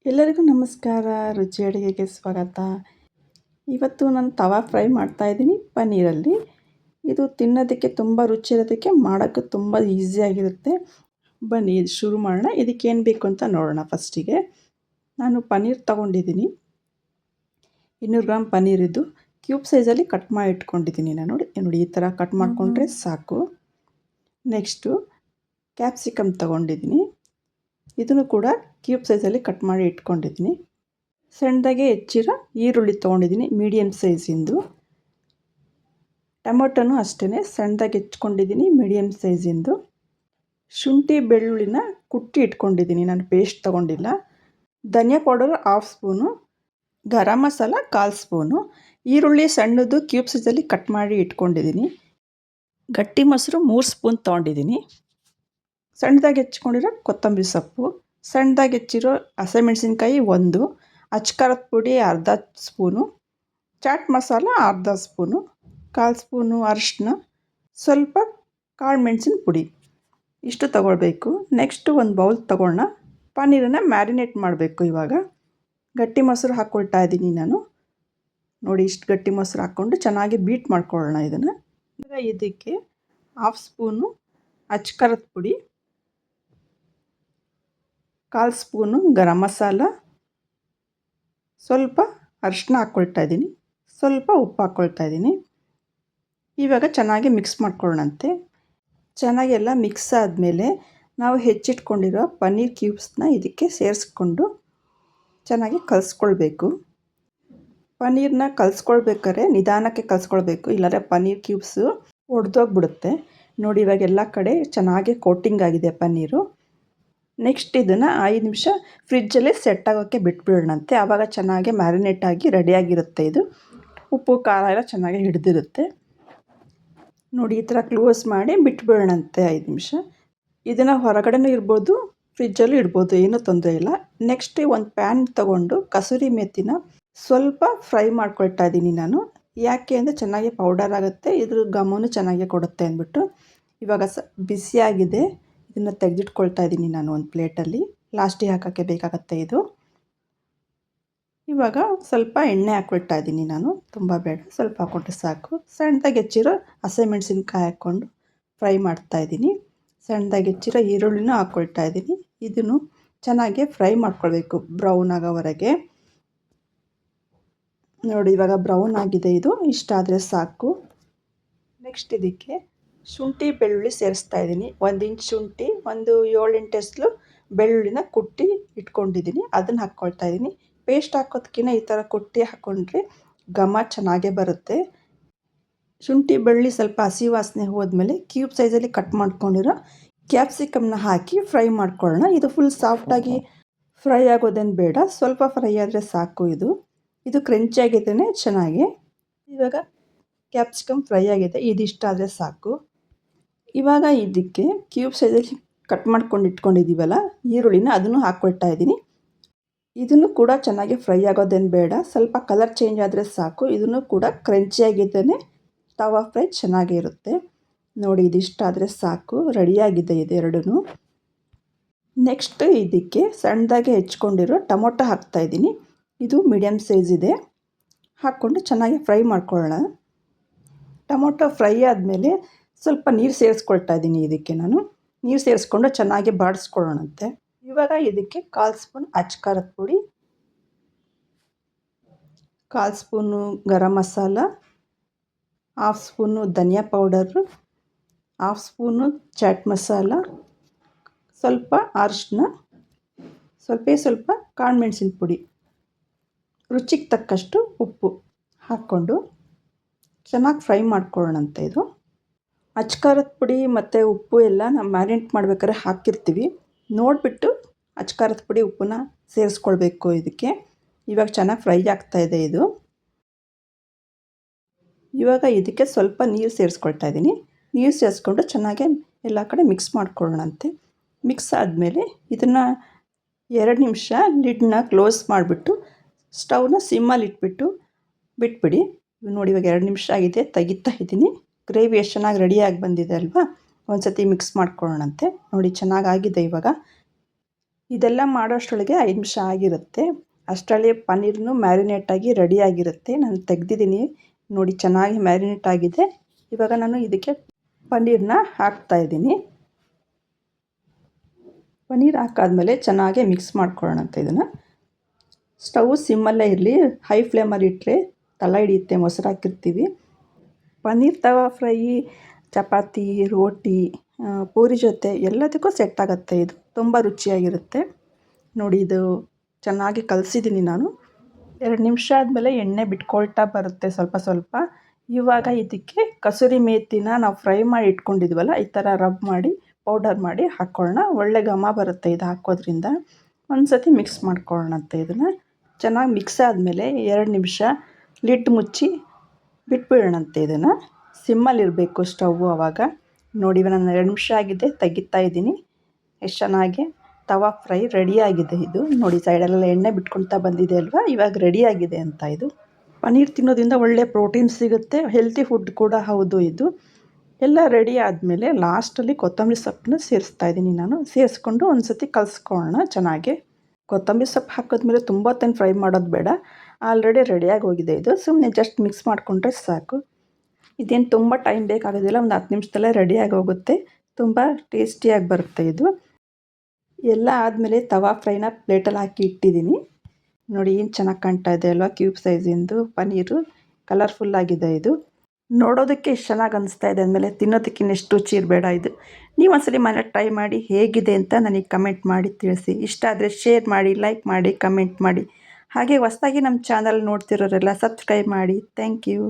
ಎಲ್ಲರಿಗೂ ನಮಸ್ಕಾರ. ರುಚಿ ಅಡುಗೆಗೆ ಸ್ವಾಗತ. ಇವತ್ತು ನಾನು ತವಾ ಫ್ರೈ ಮಾಡ್ತಾಯಿದ್ದೀನಿ ಪನ್ನೀರಲ್ಲಿ. ಇದು ತಿನ್ನೋದಕ್ಕೆ ತುಂಬ ರುಚಿ ಇರೋದಕ್ಕೆ ಮಾಡೋಕ್ಕೆ ತುಂಬ ಈಸಿಯಾಗಿರುತ್ತೆ. ಬನ್ನಿ ಇದು ಶುರು ಮಾಡೋಣ. ಇದಕ್ಕೇನು ಬೇಕು ಅಂತ ನೋಡೋಣ. ಫಸ್ಟಿಗೆ ನಾನು ಪನ್ನೀರ್ ತೊಗೊಂಡಿದ್ದೀನಿ. 200 ಗ್ರಾಮ್ ಪನ್ನೀರಿದ್ದು ಕ್ಯೂಬ್ ಸೈಜಲ್ಲಿ ಕಟ್ ಮಾಡಿ ಇಟ್ಕೊಂಡಿದ್ದೀನಿ. ನೋಡಿ ಈ ಥರ ಕಟ್ ಮಾಡಿಕೊಂಡ್ರೆ ಸಾಕು. ನೆಕ್ಸ್ಟು ಕ್ಯಾಪ್ಸಿಕಮ್ ತೊಗೊಂಡಿದ್ದೀನಿ. ಇದನ್ನು ಕೂಡ ಕ್ಯೂಬ್ ಸೈಜಲ್ಲಿ ಕಟ್ ಮಾಡಿ ಇಟ್ಕೊಂಡಿದ್ದೀನಿ. ಸಣ್ಣದಾಗೆ ಹೆಚ್ಚಿರೋ ಈರುಳ್ಳಿ ತೊಗೊಂಡಿದ್ದೀನಿ, ಮೀಡಿಯಮ್ ಸೈಜಿಂದು. ಟೊಮೊಟೊನೂ ಅಷ್ಟೇ ಸಣ್ಣದಾಗಿ ಹೆಚ್ಕೊಂಡಿದ್ದೀನಿ, ಮೀಡಿಯಮ್ ಸೈಜಿಂದು. ಶುಂಠಿ ಬೆಳ್ಳುಳ್ಳಿನ ಕುಟ್ಟಿ ಇಟ್ಕೊಂಡಿದ್ದೀನಿ, ನಾನು ಪೇಸ್ಟ್ ತೊಗೊಂಡಿಲ್ಲ. ಧನಿಯಾ powder 1/2 spoon, garam masala 1/4 spoon. ಈರುಳ್ಳಿ ಸಣ್ಣದು ಕ್ಯೂಬ್ ಸೈಜಲ್ಲಿ ಕಟ್ ಮಾಡಿ ಇಟ್ಕೊಂಡಿದ್ದೀನಿ. ಗಟ್ಟಿ ಮೊಸರು 3 ಸ್ಪೂನ್ ತೊಗೊಂಡಿದ್ದೀನಿ. ಸಣ್ಣದಾಗಿ ಹೆಚ್ಕೊಂಡಿರೋ ಕೊತ್ತಂಬರಿ ಸೊಪ್ಪು, ಸಣ್ಣದಾಗಿ ಹೆಚ್ಚಿರೋ ಹಸಿಮೆಣಸಿನ್ಕಾಯಿ 1, ಅಚ್ಕಾರದ ಪುಡಿ 1/2 spoon, chaat masala 1/2 spoon, 1/4 spoon ಅರಿಶಿನ, ಸ್ವಲ್ಪ ಕಾಳು ಮೆಣಸಿನ ಪುಡಿ, ಇಷ್ಟು ತಗೊಳ್ಬೇಕು. ನೆಕ್ಸ್ಟು ಒಂದು ಬೌಲ್ ತೊಗೊಳ್ಳೋಣ. ಪನ್ನೀರನ್ನು ಮ್ಯಾರಿನೇಟ್ ಮಾಡಬೇಕು. ಇವಾಗ ಗಟ್ಟಿ ಮೊಸರು ಹಾಕ್ಕೊಳ್ತಾ ಇದ್ದೀನಿ ನಾನು. ನೋಡಿ, ಇಷ್ಟು ಗಟ್ಟಿ ಮೊಸರು ಹಾಕ್ಕೊಂಡು ಚೆನ್ನಾಗಿ ಬೀಟ್ ಮಾಡ್ಕೊಳ್ಳೋಣ ಇದನ್ನು. ಈಗ ಇದಕ್ಕೆ 1/2 ಸ್ಪೂನು ಅಚ್ಕಾರದ ಪುಡಿ, 1/4 ಸ್ಪೂನು ಗರಂ ಮಸಾಲ, ಸ್ವಲ್ಪ ಅರಿಶಿನ ಹಾಕ್ಕೊಳ್ತಾ ಇದ್ದೀನಿ, ಸ್ವಲ್ಪ ಉಪ್ಪು ಹಾಕ್ಕೊಳ್ತಾ ಇದ್ದೀನಿ. ಇವಾಗ ಚೆನ್ನಾಗಿ ಮಿಕ್ಸ್ ಮಾಡ್ಕೊಳ್ಳೋಣಂತೆ. ಚೆನ್ನಾಗಿ ಎಲ್ಲ ಮಿಕ್ಸ್ ಆದಮೇಲೆ ನಾವು ಹೆಚ್ಚಿಟ್ಕೊಂಡಿರೋ ಪನ್ನೀರ್ ಕ್ಯೂಬ್ಸ್ನ ಇದಕ್ಕೆ ಸೇರಿಸ್ಕೊಂಡು ಚೆನ್ನಾಗಿ ಕಲಿಸ್ಕೊಳ್ಬೇಕು. ಪನ್ನೀರನ್ನ ಕಲಿಸ್ಕೊಳ್ಬೇಕಾದ್ರೆ ನಿಧಾನಕ್ಕೆ ಕಲಿಸ್ಕೊಳ್ಬೇಕು, ಇಲ್ಲಾಂದರೆ ಪನ್ನೀರ್ ಕ್ಯೂಬ್ಸು ಒಡೆದೋಗ್ಬಿಡುತ್ತೆ. ನೋಡಿ, ಇವಾಗ ಎಲ್ಲ ಕಡೆ ಚೆನ್ನಾಗಿ ಕೋಟಿಂಗ್ ಆಗಿದೆ ಪನ್ನೀರು. ನೆಕ್ಸ್ಟ್ ಇದನ್ನು 5 ನಿಮಿಷ ಫ್ರಿಜ್ಜಲ್ಲೇ ಸೆಟ್ ಆಗೋಕ್ಕೆ ಬಿಟ್ಬಿಡೋಣಂತೆ. ಆವಾಗ ಚೆನ್ನಾಗಿ ಮ್ಯಾರಿನೇಟ್ ಆಗಿ ರೆಡಿಯಾಗಿರುತ್ತೆ. ಇದು ಉಪ್ಪು ಖಾರ ಎಲ್ಲ ಚೆನ್ನಾಗಿ ಹಿಡಿದಿರುತ್ತೆ. ನೋಡಿ, ಈ ಥರ ಕ್ಲೋಸ್ ಮಾಡಿ ಬಿಟ್ಬಿಡೋಣಂತೆ 5 ನಿಮಿಷ. ಇದನ್ನು ಹೊರಗಡೆನೂ ಇರ್ಬೋದು, ಫ್ರಿಜ್ಜಲ್ಲೂ ಇಡ್ಬೋದು, ಏನೂ ತೊಂದರೆ ಇಲ್ಲ. ನೆಕ್ಸ್ಟ್ ಒಂದು ಪ್ಯಾನ್ ತೊಗೊಂಡು ಕಸೂರಿ ಮೆಥಿನ ಸ್ವಲ್ಪ ಫ್ರೈ ಮಾಡ್ಕೊಳ್ತಾ ಇದ್ದೀನಿ ನಾನು. ಯಾಕೆ ಅಂದರೆ ಚೆನ್ನಾಗಿ ಪೌಡರ್ ಆಗುತ್ತೆ, ಇದ್ರ ಘಮನೂ ಚೆನ್ನಾಗಿ ಕೊಡುತ್ತೆ ಅಂದ್ಬಿಟ್ಟು. ಇವಾಗ ಬಿಸಿಯಾಗಿದೆ, ಇದನ್ನು ತೆಗೆದಿಟ್ಕೊಳ್ತಾ ಇದ್ದೀನಿ ನಾನು ಒಂದು ಪ್ಲೇಟಲ್ಲಿ. ಲಾಸ್ಟಿಗೆ ಹಾಕೋಕ್ಕೆ ಬೇಕಾಗುತ್ತೆ ಇದು. ಇವಾಗ ಸ್ವಲ್ಪ ಎಣ್ಣೆ ಹಾಕ್ಕೊಳ್ತಾ ಇದ್ದೀನಿ ನಾನು, ತುಂಬ ಬೇಡ, ಸ್ವಲ್ಪ ಹಾಕ್ಕೊಂಡ್ರೆ ಸಾಕು. ಸಣ್ಣದಾಗಿ ಹೆಚ್ಚಿರೋ ಹಸಿಮೆಣಸಿನ್ಕಾಯಿ ಹಾಕ್ಕೊಂಡು ಫ್ರೈ ಮಾಡ್ತಾಯಿದ್ದೀನಿ. ಸಣ್ಣದಾಗಿ ಹೆಚ್ಚಿರೋ ಈರುಳ್ಳಿನೂ ಹಾಕ್ಕೊಳ್ತಾ ಇದ್ದೀನಿ. ಇದನ್ನು ಚೆನ್ನಾಗಿ ಫ್ರೈ ಮಾಡ್ಕೊಳ್ಬೇಕು ಬ್ರೌನ್ ಆಗೋವರೆಗೆ. ನೋಡಿ, ಇವಾಗ ಬ್ರೌನ್ ಆಗಿದೆ ಇದು, ಇಷ್ಟ ಆದರೆ ಸಾಕು. ನೆಕ್ಸ್ಟ್ ಇದಕ್ಕೆ ಶುಂಠಿ ಬೆಳ್ಳುಳ್ಳಿ ಸೇರಿಸ್ತಾ ಇದ್ದೀನಿ. 1 ಇಂಚ್ ಶುಂಠಿ, ಒಂದು 7-8 ಎಸಳು ಬೆಳ್ಳುಳ್ಳಿನ ಕುಟ್ಟಿ ಇಟ್ಕೊಂಡಿದ್ದೀನಿ, ಅದನ್ನು ಹಾಕ್ಕೊಳ್ತಾ ಇದ್ದೀನಿ. ಪೇಸ್ಟ್ ಹಾಕೋದಕ್ಕಿಂತ ಈ ಥರ ಕುಟ್ಟಿ ಹಾಕ್ಕೊಂಡ್ರೆ ಘಮ ಚೆನ್ನಾಗೇ ಬರುತ್ತೆ. ಶುಂಠಿ ಬೆಳ್ಳುಳ್ಳಿ ಸ್ವಲ್ಪ ಹಸಿ ವಾಸನೆ ಹೋದ್ಮೇಲೆ ಕ್ಯೂಬ್ ಸೈಜಲ್ಲಿ ಕಟ್ ಮಾಡ್ಕೊಂಡಿರೋ ಕ್ಯಾಪ್ಸಿಕಮ್ನ ಹಾಕಿ ಫ್ರೈ ಮಾಡ್ಕೊಳ್ಳೋಣ. ಇದು ಫುಲ್ ಸಾಫ್ಟಾಗಿ ಫ್ರೈ ಆಗೋದೇನು ಬೇಡ, ಸ್ವಲ್ಪ ಫ್ರೈ ಆದರೆ ಸಾಕು. ಇದು ಕ್ರಂಚಿಯಾಗಿದ್ದೇ ಚೆನ್ನಾಗಿ. ಇವಾಗ ಕ್ಯಾಪ್ಸಿಕಮ್ ಫ್ರೈ ಆಗಿದೆ, ಇದಿಷ್ಟ ಆದರೆ ಸಾಕು. ಇವಾಗ ಇದಕ್ಕೆ ಕ್ಯೂಬ್ ಸೈಜಲ್ಲಿ ಕಟ್ ಮಾಡ್ಕೊಂಡು ಇಟ್ಕೊಂಡಿದ್ದೀವಲ್ಲ ಈರುಳ್ಳಿನ, ಅದನ್ನು ಹಾಕ್ಕೊಳ್ತಾ ಇದ್ದೀನಿ. ಇದನ್ನು ಕೂಡ ಚೆನ್ನಾಗಿ ಫ್ರೈ ಆಗೋದೇನು ಬೇಡ, ಸ್ವಲ್ಪ ಕಲರ್ ಚೇಂಜ್ ಆದರೆ ಸಾಕು. ಇದನ್ನು ಕೂಡ ಕ್ರಂಚಿಯಾಗಿದ್ದೇ ತವಾ ಫ್ರೈ ಚೆನ್ನಾಗಿರುತ್ತೆ. ನೋಡಿ, ಇದಿಷ್ಟ ಆದರೆ ಸಾಕು, ರೆಡಿಯಾಗಿದೆ ಇದೆರಡೂ. ನೆಕ್ಸ್ಟ್ ಇದಕ್ಕೆ ಸಣ್ಣದಾಗಿ ಹೆಚ್ಕೊಂಡಿರೋ ಟೊಮೊಟೊ ಹಾಕ್ತಾಯಿದ್ದೀನಿ. ಇದು ಮೀಡಿಯಮ್ ಸೈಜ್ ಇದೆ. ಹಾಕ್ಕೊಂಡು ಚೆನ್ನಾಗಿ ಫ್ರೈ ಮಾಡ್ಕೊಳ್ಳೋಣ. ಟೊಮೊಟೊ ಫ್ರೈ ಆದಮೇಲೆ ಸ್ವಲ್ಪ ನೀರು ಸೇರಿಸ್ಕೊಳ್ತಾ ಇದ್ದೀನಿ. ಇದಕ್ಕೆ ನಾನು ನೀರು ಸೇರಿಸ್ಕೊಂಡು ಚೆನ್ನಾಗಿ ಬಾಡಿಸ್ಕೊಳ್ಳೋಣಂತೆ. ಇವಾಗ ಇದಕ್ಕೆ 1/4 ಸ್ಪೂನ್ ಅಚ್ಕಾರದ ಪುಡಿ, 1/4 ಸ್ಪೂನು ಗರಂ ಮಸಾಲ, 1/2 ಸ್ಪೂನು ಧನಿಯಾ ಪೌಡರು, 1/2 ಸ್ಪೂನು ಚಾಟ್ ಮಸಾಲ, ಸ್ವಲ್ಪ ಅರಿಶಿನ, ಸ್ವಲ್ಪ ಕಾಳು ಮೆಣಸಿನ ಪುಡಿ, ರುಚಿಗೆ ತಕ್ಕಷ್ಟು ಉಪ್ಪು ಹಾಕ್ಕೊಂಡು ಚೆನ್ನಾಗಿ ಫ್ರೈ ಮಾಡ್ಕೊಳ್ಳೋಣಂತೆ. ಇದು ಅಚ್ಕಾರದ ಪುಡಿ ಮತ್ತು ಉಪ್ಪು ಎಲ್ಲ ನಾವು ಮ್ಯಾರಿನೇಟ್ ಮಾಡ್ಬೇಕಾದ್ರೆ ಹಾಕಿರ್ತೀವಿ, ನೋಡಿಬಿಟ್ಟು ಅಚ್ಕಾರದ ಪುಡಿ ಉಪ್ಪನ್ನ ಸೇರಿಸ್ಕೊಳ್ಬೇಕು ಇದಕ್ಕೆ. ಇವಾಗ ಚೆನ್ನಾಗಿ ಫ್ರೈ ಆಗ್ತಾಯಿದೆ ಇದು. ಇವಾಗ ಇದಕ್ಕೆ ಸ್ವಲ್ಪ ನೀರು ಸೇರಿಸ್ಕೊಳ್ತಾ ಇದ್ದೀನಿ. ನೀರು ಸೇರಿಸ್ಕೊಂಡು ಚೆನ್ನಾಗಿ ಎಲ್ಲ ಕಡೆ ಮಿಕ್ಸ್ ಮಾಡ್ಕೊಳ್ಳೋಣಂತೆ. ಮಿಕ್ಸ್ ಆದಮೇಲೆ ಇದನ್ನು 2 ನಿಮಿಷ ಲಿಡ್ನ ಕ್ಲೋಸ್ ಮಾಡಿಬಿಟ್ಟು ಸ್ಟವ್ನ ಸಿಮ್ಮಲ್ಲಿ ಇಟ್ಬಿಟ್ಟು ಬಿಟ್ಬಿಡಿ. ನೋಡಿ, ಇವಾಗ 2 ನಿಮಿಷ ಆಗಿದೆ, ತೆಗಿತಾ ಇದ್ದೀನಿ. ಗ್ರೇವಿ ಎಷ್ಟು ಚೆನ್ನಾಗಿ ರೆಡಿಯಾಗಿ ಬಂದಿದೆ ಅಲ್ವಾ. ಒಂದು ಸತಿ ಮಿಕ್ಸ್ ಮಾಡ್ಕೊಳ್ಳೋಣಂತೆ. ನೋಡಿ, ಚೆನ್ನಾಗಾಗಿದೆ. ಇವಾಗ ಇದೆಲ್ಲ ಮಾಡೋಷ್ಟರೊಳಗೆ 5 ನಿಮಿಷ ಆಗಿರುತ್ತೆ. ಅಷ್ಟರಲ್ಲಿ ಪನ್ನೀರ್ನು ಮ್ಯಾರಿನೇಟ್ ಆಗಿ ರೆಡಿಯಾಗಿರುತ್ತೆ. ನಾನು ತೆಗೆದಿದ್ದೀನಿ ನೋಡಿ, ಚೆನ್ನಾಗಿ ಮ್ಯಾರಿನೇಟ್ ಆಗಿದೆ. ಇವಾಗ ನಾನು ಇದಕ್ಕೆ ಪನ್ನೀರನ್ನ ಹಾಕ್ತಾಯಿದ್ದೀನಿ. ಪನ್ನೀರ್ ಹಾಕಾದ್ಮೇಲೆ ಚೆನ್ನಾಗಿ ಮಿಕ್ಸ್ ಮಾಡ್ಕೊಳ್ಳೋಣಂತೆ ಇದನ್ನು. ಸ್ಟವ್ ಸಿಮ್ಮಲ್ಲೇ ಇರಲಿ, ಹೈ ಫ್ಲೇಮಲ್ಲಿ ಇಟ್ಟರೆ ತಳ ಹಿಡಿಯುತ್ತೆ, ಮೊಸರು ಹಾಕಿರ್ತೀವಿ. ಪನ್ನೀರ್ ತವಾ ಫ್ರೈ ಚಪಾತಿ, ರೋಟಿ, ಪೂರಿ ಜೊತೆ ಎಲ್ಲದಕ್ಕೂ ಸೆಟ್ ಆಗುತ್ತೆ. ಇದು ತುಂಬ ರುಚಿಯಾಗಿರುತ್ತೆ. ನೋಡಿ, ಇದು ಚೆನ್ನಾಗಿ ಕಲಸಿದ್ದೀನಿ ನಾನು. 2 ನಿಮಿಷ ಆದಮೇಲೆ ಎಣ್ಣೆ ಬಿಟ್ಕೊಳ್ತಾ ಬರುತ್ತೆ ಸ್ವಲ್ಪ ಸ್ವಲ್ಪ. ಇವಾಗ ಇದಕ್ಕೆ ಕಸೂರಿ ಮೇಥಿನ ನಾವು ಫ್ರೈ ಮಾಡಿ ಇಟ್ಕೊಂಡಿದ್ವಲ್ಲ, ಈ ಥರ ರಬ್ ಮಾಡಿ ಪೌಡರ್ ಮಾಡಿ ಹಾಕ್ಕೊಳ್ಳೋಣ. ಒಳ್ಳೆ ಘಮ ಬರುತ್ತೆ ಇದು ಹಾಕೋದ್ರಿಂದ. ಒಂದು ಸತಿ ಮಿಕ್ಸ್ ಮಾಡ್ಕೊಳ್ಳೋಣಂತೆ ಇದನ್ನು. ಚೆನ್ನಾಗಿ ಮಿಕ್ಸ್ ಆದಮೇಲೆ 2 ನಿಮಿಷ ಲಿಡ್ ಮುಚ್ಚಿ ಬಿಟ್ಬಿಡೋಣಂತೆ ಇದನ್ನು. ಸಿಮ್ಮಲ್ಲಿರಬೇಕು ಸ್ಟವ್ವು ಆವಾಗ. ನೋಡಿ, ನಾನು 2 ನಿಮಿಷ ಆಗಿದೆ, ತೆಗಿತಾ ಇದ್ದೀನಿ. ಎಷ್ಟು ಚೆನ್ನಾಗಿ ತವಾ ಫ್ರೈ ರೆಡಿಯಾಗಿದೆ ಇದು. ನೋಡಿ, ಸೈಡಲ್ಲೆಲ್ಲ ಎಣ್ಣೆ ಬಿಟ್ಕೊಳ್ತಾ ಬಂದಿದೆ ಅಲ್ವಾ, ಇವಾಗ ರೆಡಿಯಾಗಿದೆ ಅಂತ ಇದು. ಪನ್ನೀರ್ ತಿನ್ನೋದ್ರಿಂದ ಒಳ್ಳೆ ಪ್ರೋಟೀನ್ ಸಿಗುತ್ತೆ, ಹೆಲ್ತಿ ಫುಡ್ ಕೂಡ ಹೌದು ಇದು. ಎಲ್ಲ ರೆಡಿ ಆದಮೇಲೆ ಲಾಸ್ಟಲ್ಲಿ ಕೊತ್ತಂಬರಿ ಸೊಪ್ಪನ್ನ ಸೇರಿಸ್ತಾ ಇದ್ದೀನಿ ನಾನು. ಸೇರಿಸ್ಕೊಂಡು ಒಂದು ಸತಿ ಕಲಿಸ್ಕೊಳ್ಳೋಣ ಚೆನ್ನಾಗಿ. ಕೊತ್ತಂಬರಿ ಸೊಪ್ಪು ಹಾಕಿದ್ಮೇಲೆ ತುಂಬ ಹೊತ್ತೇನು ಫ್ರೈ ಮಾಡೋದು ಬೇಡ, ಆಲ್ರೆಡಿ ರೆಡಿಯಾಗಿ ಹೋಗಿದೆ ಇದು. ಸುಮ್ಮನೆ ಜಸ್ಟ್ ಮಿಕ್ಸ್ ಮಾಡಿಕೊಂಡ್ರೆ ಸಾಕು. ಇದೇನು ತುಂಬ ಟೈಮ್ ಬೇಕಾಗೋದಿಲ್ಲ, ಒಂದು 10 ನಿಮಿಷದಲ್ಲೇ ರೆಡಿಯಾಗಿ ಹೋಗುತ್ತೆ. ತುಂಬ ಟೇಸ್ಟಿಯಾಗಿ ಬರುತ್ತೆ ಇದು. ಎಲ್ಲ ಆದಮೇಲೆ ತವಾ ಫ್ರೈನ ಪ್ಲೇಟಲ್ಲಿ ಹಾಕಿ ಇಟ್ಟಿದ್ದೀನಿ. ನೋಡಿ, ಏನು ಚೆನ್ನಾಗಿ ಕಾಣ್ತಾ ಇದೆ ಅಲ್ವಾ, ಕ್ಯೂಬ್ ಸೈಜಿಂದು ಪನ್ನೀರು. ಕಲರ್ಫುಲ್ಲಾಗಿದೆ ಇದು. ನೋಡೋದಕ್ಕೆ ಎಷ್ಟು ಚೆನ್ನಾಗಿ ಅನಿಸ್ತಾ ಇದೆ ಅಂದಮೇಲೆ ತಿನ್ನೋದಕ್ಕೆ ಇನ್ನೆಷ್ಟು ರುಚಿ ಇರಬೇಡ ಇದು. ನೀವು ಒಂದ್ಸಲಿ ಮನೇಲಿ ಟ್ರೈ ಮಾಡಿ ಹೇಗಿದೆ ಅಂತ ನನಗೆ ಕಮೆಂಟ್ ಮಾಡಿ ತಿಳಿಸಿ. ಇಷ್ಟ ಆದರೆ ಶೇರ್ ಮಾಡಿ, ಲೈಕ್ ಮಾಡಿ, ಕಮೆಂಟ್ ಮಾಡಿ. ಹಾಗೆ ಹೊಸದಾಗಿ ನಮ್ಮ ಚಾನಲ್ ನೋಡ್ತಿರೋರೆಲ್ಲ ಸಬ್ಸ್ಕ್ರೈಬ್ ಮಾಡಿ. Thank you.